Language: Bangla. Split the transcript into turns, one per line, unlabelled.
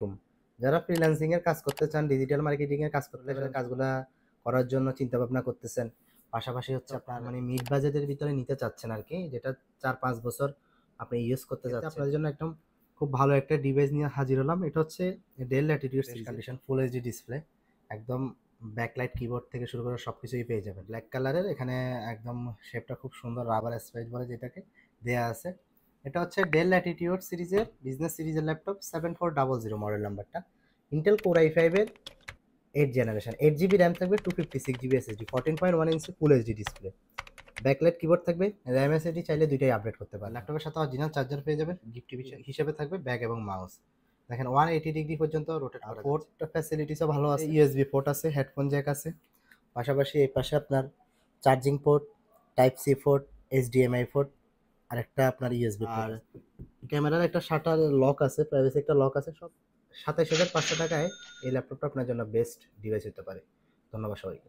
হুম। যারা ফ্রিল্যান্সিং এর কাজ করতে চান, ডিজিটাল মার্কেটিং এর কাজ করতে চান, কাজগুলা করার জন্য চিন্তা ভাবনা করতেছেন, পাশাপাশি হচ্ছে আপনার মানে মিড বাজেটের ভিতরে নিতে চাচ্ছেন আর কি, যেটা 4-5 বছর আপনি ইউজ করতে যাচ্ছেন, আপনাদের জন্য একদম খুব ভালো একটা ডিভাইস নিয়ে হাজির হলাম। এটা হচ্ছে Dell Latitude series condition full HD display, একদম ব্যাকলাইট কিবোর্ড থেকে শুরু করে সবকিছুই পেয়ে যাবেন ব্ল্যাক কালারের। এখানে একদম শেপটা খুব সুন্দর, রাবার স্পেস বলে যেটাকে দেয়া আছে। এটা হচ্ছে ডেল ল্যাটিটিউড সিরিজের বিজনেস সিরিজের ল্যাপটপ, 7400 মডেল নাম্বারটা। ইন্টেল কোর i5 এর 8 জেনারেশন, 8 জিবি র্যাম থাকবে, 256 GB SSD, 14.1 inch full HD display, backlight keyboard থাকবে, র্যাম এসএসডি চাইলে দুইটাই আপডেট করতে পারেন। ল্যাপটপের সাথে অরিজিনাল চার্জার পেয়ে যাবেন, গিফট হিসেবে থাকবে ব্যাগ এবং মাউস। দেখেন 180 ডিগ্রি পর্যন্ত রোটেট করা, পোর্ট ফ্যাসিলিটিসও ভালো আছে, ইউএসবি পোর্ট আছে, হেডফোন জ্যাক আছে, পাশাপাশি এই পাশে আপনার charging port, type C port, HDMI port, আর একটা আপনার ইউএসবি পোর্ট। আর ক্যামেরার একটা শাটার লক আছে, প্রাইভেসি একটা লক আছে। সব 27,500 টাকায় এই ল্যাপটপটা আপনার জন্য বেস্ট ডিভাইস হতে পারে। ধন্যবাদ সবাইকে।